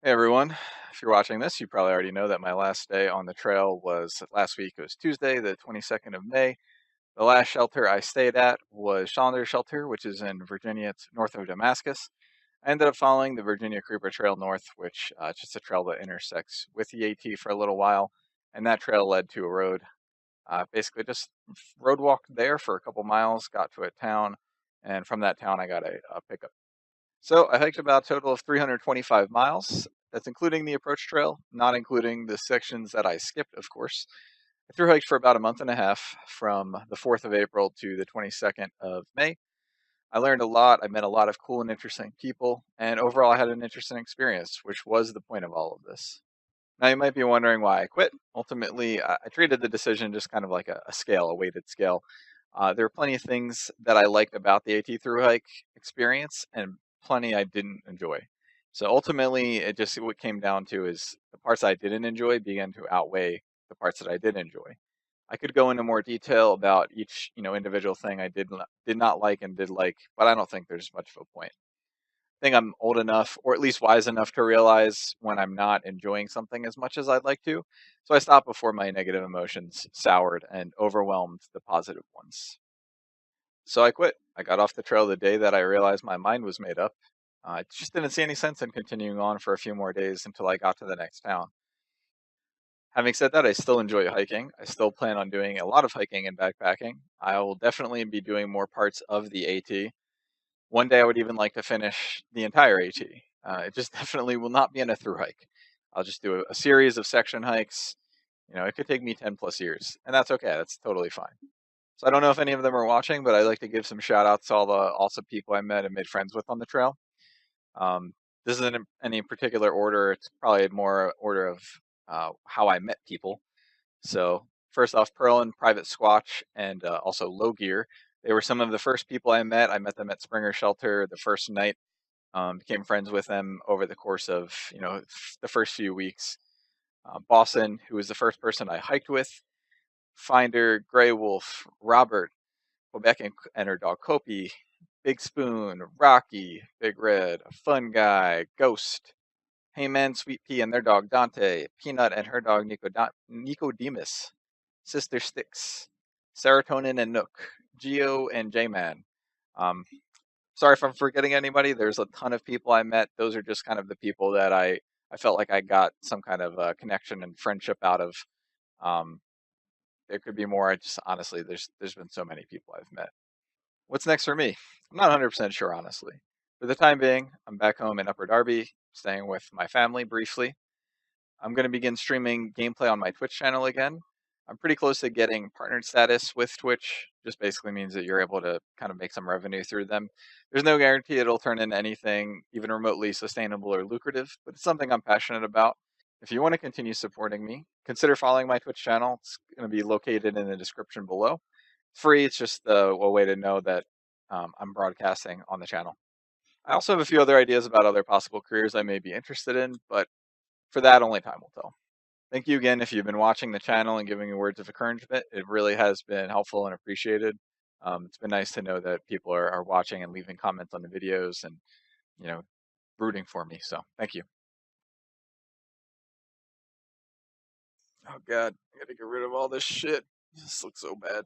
Hey everyone, if you're watching this, you probably already know that my last day on the trail was last week. It was Tuesday, the 22nd of May. The last shelter I stayed at was Challenger Shelter, which is in Virginia. It's north of Damascus. I ended up following the Virginia Creeper Trail north, which is just a trail that intersects with the AT for a little while, and that trail led to a road. Basically, just road walked there for a couple miles, got to a town, and from that town I got a pickup. So I hiked about a total of 325 miles. That's including the approach trail, not including the sections that I skipped, of course. I through hiked for about a month and a half from the 4th of April to the 22nd of May. I learned a lot. I met a lot of cool and interesting people. And overall, I had an interesting experience, which was the point of all of this. Now, you might be wondering why I quit. Ultimately, I treated the decision just kind of like a scale, a weighted scale. There were plenty of things that I liked about the AT through hike experience, and plenty I didn't enjoy. So ultimately, it just what came down to is the parts I didn't enjoy began to outweigh the parts that I did enjoy. I could go into more detail about each, individual thing I did not like and did like, but I don't think there's much of a point. I think I'm old enough, or at least wise enough, to realize when I'm not enjoying something as much as I'd like to. So I stopped before my negative emotions soured and overwhelmed the positive ones. So I quit. I got off the trail the day that I realized my mind was made up. I just didn't see any sense in continuing on for a few more days until I got to the next town. Having said that, I still enjoy hiking. I still plan on doing a lot of hiking and backpacking. I will definitely be doing more parts of the AT. One day I would even like to finish the entire AT. It just definitely will not be in a through hike. I'll just do a series of section hikes. It could take me 10 plus years, and that's okay. That's totally fine. So I don't know if any of them are watching, but I'd like to give some shout outs to all the awesome people I met and made friends with on the trail. Um, this isn't in any particular order. It's probably more order of how I met people. So first off, Pearl and Private Squatch, and also Low Gear. They were some of the first people I met. I met them at Springer Shelter the first night. Became friends with them over the course of the first few weeks. Boston, who was the first person I hiked with. Finder, Grey Wolf, Robert, Quebec and her dog Kopi, Big Spoon, Rocky, Big Red, Fun Guy, Ghost, Heyman, Sweet Pea and their dog Dante, Peanut and her dog Nicodemus, Sister Sticks, Serotonin and Nook, Geo and J-Man. Um, Sorry if I'm forgetting anybody. There's a ton of people I met. Those are just kind of the people that I felt like I got some kind of connection and friendship out of. Um, there could be more. I just honestly, there's been so many people I've met. What's next for me? I'm not 100% sure, honestly. For the time being, I'm back home in Upper Darby, staying with my family briefly. I'm going to begin streaming gameplay on my Twitch channel again. I'm pretty close to getting partnered status with Twitch. Just basically means that you're able to kind of make some revenue through them. There's no guarantee it'll turn into anything even remotely sustainable or lucrative, but it's something I'm passionate about. If you want to continue supporting me, consider following my Twitch channel. It's going to be located in the description below. Free, it's just a way to know that I'm broadcasting on the channel. I also have a few other ideas about other possible careers I may be interested in, but for that, only time will tell. Thank you again if you've been watching the channel and giving me words of encouragement. It really has been helpful and appreciated. It's been nice to know that people are watching and leaving comments on the videos and, you know, rooting for me. So thank you. Oh God, I gotta get rid of all this shit. This looks so bad.